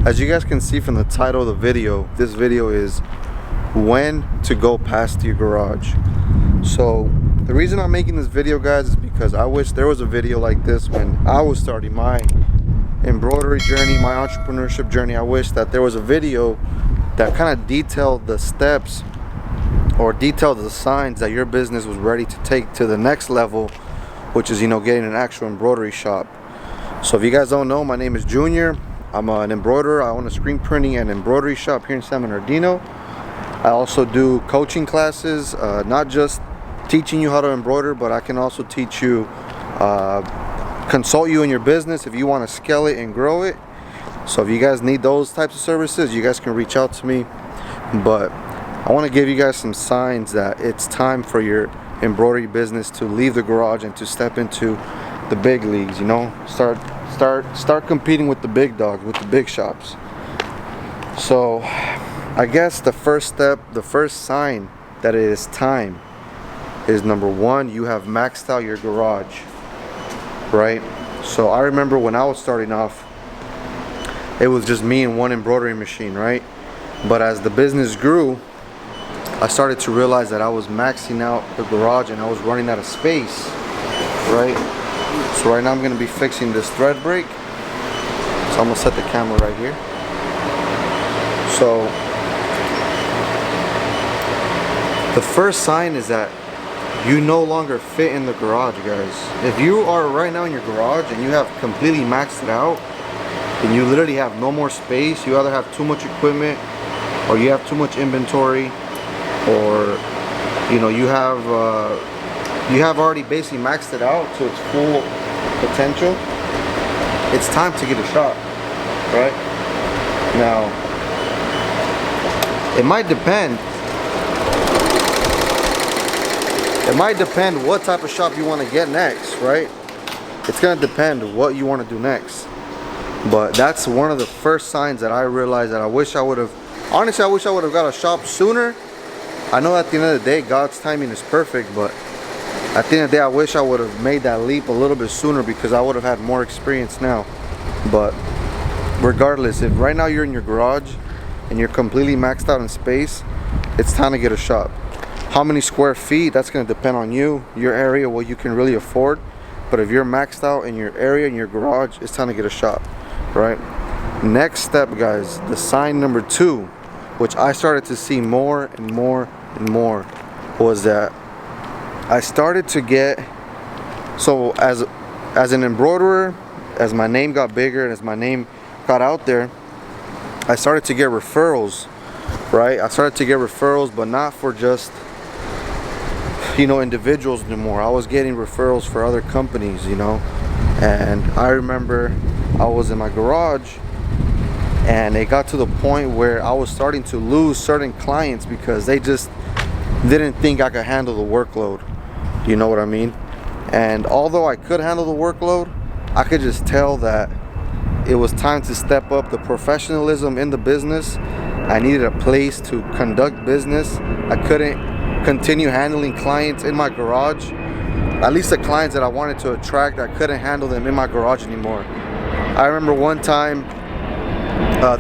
As you guys can see from the title of the video, this video is when to go past your garage. So the reason I'm making this video, guys, is because I wish there was a video like this when I was starting my embroidery journey, my entrepreneurship journey. I wish that there was a video that kind of detailed the steps or detailed the signs that your business was ready to take to the next level, which is, getting an actual embroidery shop. So if you guys don't know, my name is Junior. I'm an embroiderer. I own a screen printing and embroidery shop here in San Bernardino. I also do coaching classes, not just teaching you how to embroider, but I can also teach you, consult you in your business if you want to scale it and grow it. So if you guys need those types of services, you guys can reach out to me. But I want to give you guys some signs that it's time for your embroidery business to leave the garage and to step into the big leagues. Start competing with the big dogs, with the big shops. So I guess the first step, the first sign that it is time is, number one, you have maxed out your garage, right? So I remember when I was starting off, it was just me and one embroidery machine, right? But as the business grew, I started to realize that I was maxing out the garage and I was running out of space, right? So right now I'm going to be fixing this thread brake. So I'm going to set the camera right here. So the first sign is that you no longer fit in the garage, guys. If you are right now in your garage and you have completely maxed it out and you literally have no more space, you either have too much equipment or you have too much inventory, or you have already basically maxed it out to its full potential, it's time to get a shop, right? Now, it might depend what type of shop you want to get next, right? It's gonna depend what you want to do next. But that's one of the first signs that I realized that I wish I would have got a shop sooner. I know at the end of the day, God's timing is perfect, but at the end of the day, I wish I would have made that leap a little bit sooner because I would have had more experience now. But regardless, if right now you're in your garage and you're completely maxed out in space, it's time to get a shop. How many square feet, that's going to depend on you, your area, what you can really afford. But if you're maxed out in your area, in your garage, it's time to get a shop, right? Next step, guys, the sign number 2, which I started to see more and more and more, was that I started to get, so as an embroiderer, as my name got bigger and as my name got out there, I started to get referrals, right? I started to get referrals, but not for just individuals anymore. I was getting referrals for other companies, and I remember I was in my garage and it got to the point where I was starting to lose certain clients because they just didn't think I could handle the workload. You know what I mean? And although I could handle the workload, I could just tell that it was time to step up the professionalism in the business. I needed a place to conduct business. I couldn't continue handling clients in my garage. At least the clients that I wanted to attract, I couldn't handle them in my garage anymore. I remember one time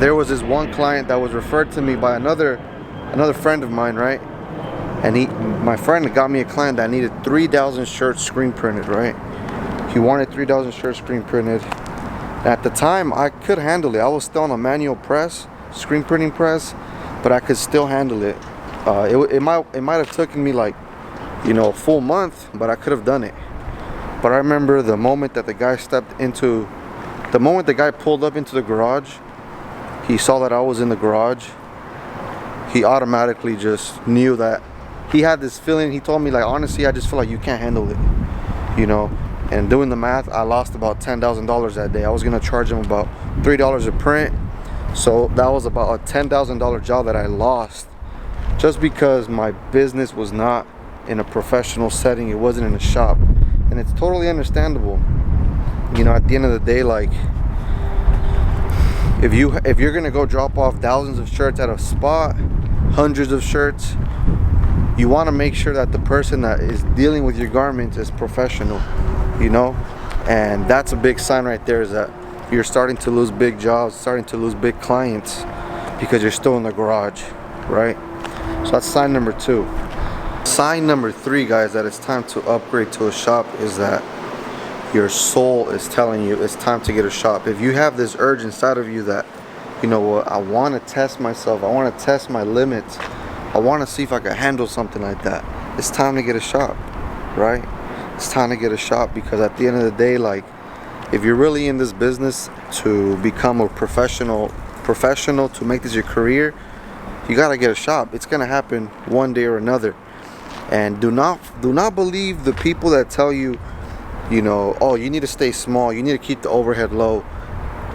there was this one client that was referred to me by another friend of mine, right? And my friend got me a client that needed 3,000 shirts screen printed, right? He wanted 3,000 shirts screen printed. And at the time, I could handle it. I was still on a manual press, screen printing press, but I could still handle it. It might have taken me like, a full month, but I could have done it. But I remember the moment that the guy pulled up into the garage, he saw that I was in the garage. He automatically just knew that he had this feeling. He told me, like, honestly, I just feel like you can't handle it, And doing the math, I lost about $10,000 that day. I was gonna charge him about $3 a print, so that was about a $10,000 job that I lost just because my business was not in a professional setting. It wasn't in a shop, and it's totally understandable. At the end of the day, like, if you're gonna go drop off thousands of shirts at a spot, hundreds of shirts, you want to make sure that the person that is dealing with your garment is professional, and that's a big sign right there, is that you're starting to lose big jobs, starting to lose big clients because you're still in the garage, right? So that's sign number 2. Sign number 3, guys, that it's time to upgrade to a shop is that your soul is telling you it's time to get a shop. If you have this urge inside of you that, you know what, I want to test myself, I want to test my limits, I want to see if I can handle something like that, it's time to get a shop, right? It's time to get a shop, because at the end of the day, like, if you're really in this business to become a professional, to make this your career, you gotta get a shop. It's gonna happen one day or another. And do not believe the people that tell you, you know, oh, you need to stay small, you need to keep the overhead low.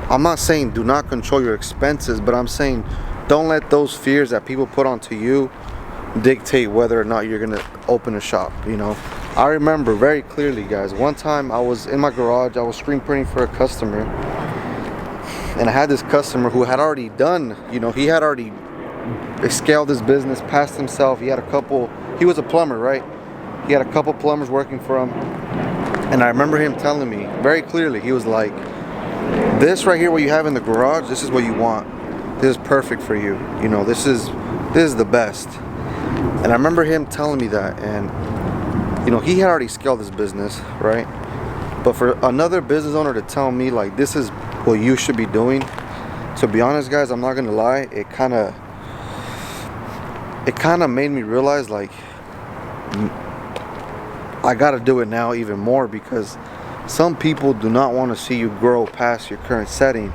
I'm not saying do not control your expenses, but I'm saying don't let those fears that people put onto you dictate whether or not you're gonna open a shop, you know. I remember very clearly, guys, one time I was in my garage, I was screen printing for a customer, and I had this customer who had already done, you know, he had already scaled his business past himself. He had a couple, he was a plumber, right? He had a couple plumbers working for him, and I remember him telling me very clearly, he was like, this right here, what you have in the garage, this is what you want. This is perfect for you. You know, this is the best. And I remember him telling me that, and you know, he had already scaled his business, right? But for another business owner to tell me like this is what you should be doing, to be honest, guys, I'm not gonna lie, it kind of made me realize like I gotta do it now even more, because some people do not want to see you grow past your current setting,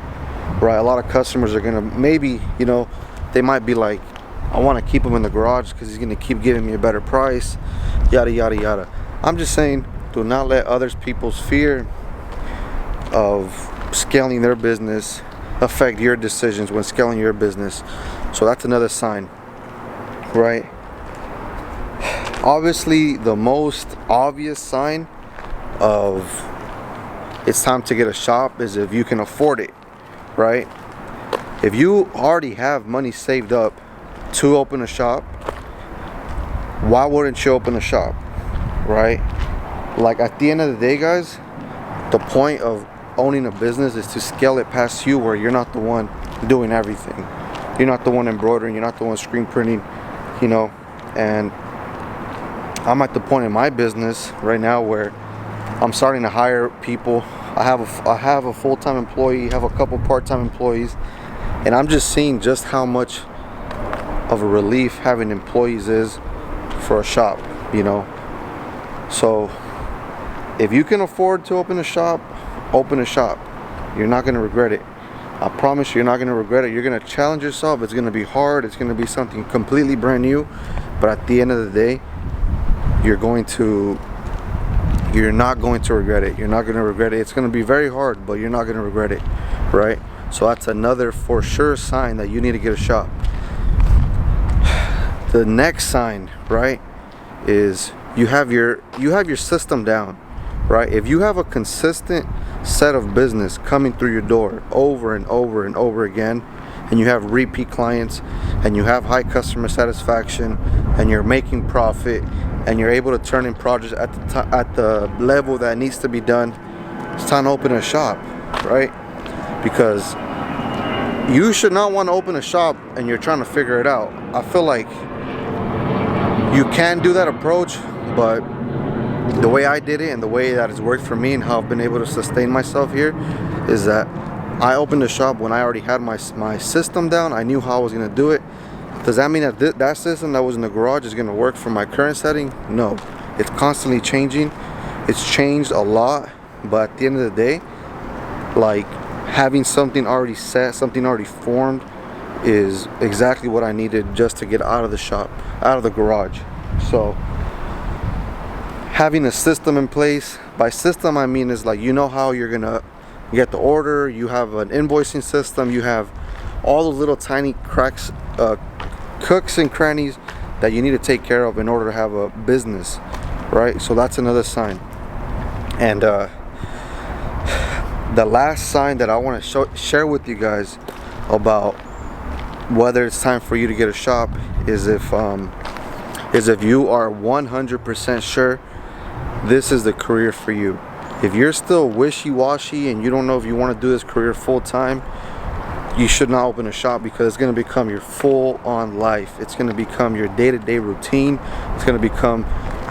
right? A lot of customers are gonna, maybe, you know, they might be like, I want to keep him in the garage because he's gonna keep giving me a better price, yada yada yada. I'm just saying, do not let others people's fear of scaling their business affect your decisions when scaling your business. So that's another sign, right? Obviously, the most obvious sign of it's time to get a shop is if you can afford it, right? If you already have money saved up to open a shop, why wouldn't you open a shop, right? Like, at the end of the day, guys, the point of owning a business is to scale it past you, where you're not the one doing everything. You're not the one embroidering, you're not the one screen printing, you know. And I'm at the point in my business right now where I'm starting to hire people. I have a full-time employee, have a couple part-time employees, and I'm just seeing just how much of a relief having employees is for a shop, you know. So if you can afford to open a shop, open a shop. You're not going to regret it. I promise you, you're not going to regret it. You're going to challenge yourself. It's going to be hard. It's going to be something completely brand new, but at the end of the day, you're not going to regret it. You're not going to regret it. It's going to be very hard, but you're not going to regret it, right? So that's another for sure sign that you need to get a shop. The next sign, right, is you have your system down, right? If you have a consistent set of business coming through your door over and over and over again, and you have repeat clients, and you have high customer satisfaction, and you're making profit, and you're able to turn in projects at the level that needs to be done, it's time to open a shop, right? Because you should not want to open a shop and you're trying to figure it out. I feel like you can do that approach, but the way I did it and the way that it's worked for me and how I've been able to sustain myself here is that I opened a shop when I already had my system down. I knew how I was going to do it. Does that mean that that system that was in the garage is going to work for my current setting? No. It's constantly changing. It's changed a lot, but at the end of the day, like, having something already set, something already formed is exactly what I needed just to get out of the shop, out of the garage. So having a system in place, by system I mean is like, you know how you're gonna get the order, you have an invoicing system, you have all the little tiny cracks, cooks and crannies that you need to take care of in order to have a business, right? So that's another sign. And the last sign that I want to share with you guys about whether it's time for you to get a shop is if you are 100% sure this is the career for you. If you're still wishy-washy and you don't know if you want to do this career full-time, you should not open a shop, because it's going to become your full-on life. It's going to become your day-to-day routine. It's going to become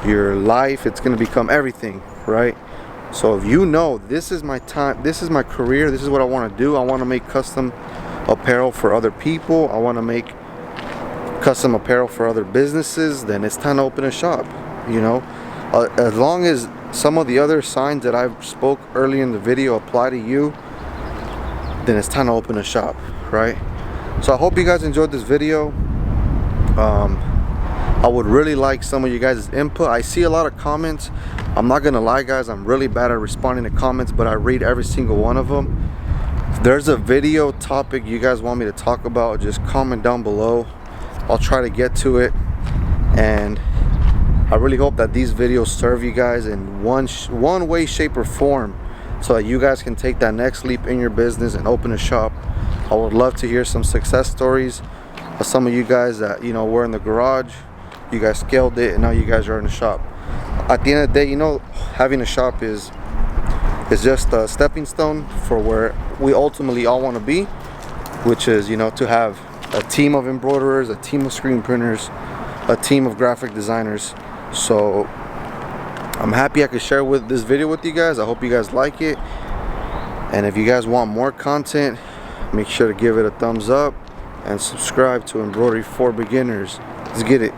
your life. It's going to become everything, right? So if you know this is my time, this is my career, this is what I want to do, I want to make custom apparel for other people, I want to make custom apparel for other businesses, then it's time to open a shop. You know, as long as some of the other signs that I spoke earlier in the video apply to you, then it's time to open a shop, right? So I hope you guys enjoyed this video. I would really like some of you guys' input. I see a lot of comments. I'm not gonna lie, guys, I'm really bad at responding to comments, but I read every single one of them. If there's a video topic you guys want me to talk about, just comment down below. I'll try to get to it, and I really hope that these videos serve you guys in one way, shape, or form, so that you guys can take that next leap in your business and open a shop. I would love to hear some success stories of some of you guys that, you know, were in the garage, you guys scaled it, and now you guys are in a shop. At the end of the day, you know, having a shop is just a stepping stone for where we ultimately all want to be, which is, you know, to have a team of embroiderers, a team of screen printers, a team of graphic designers. So I'm happy I could share this video with you guys. I hope you guys like it, and if you guys want more content, make sure to give it a thumbs up and subscribe to Embroidery for Beginners. Let's get it.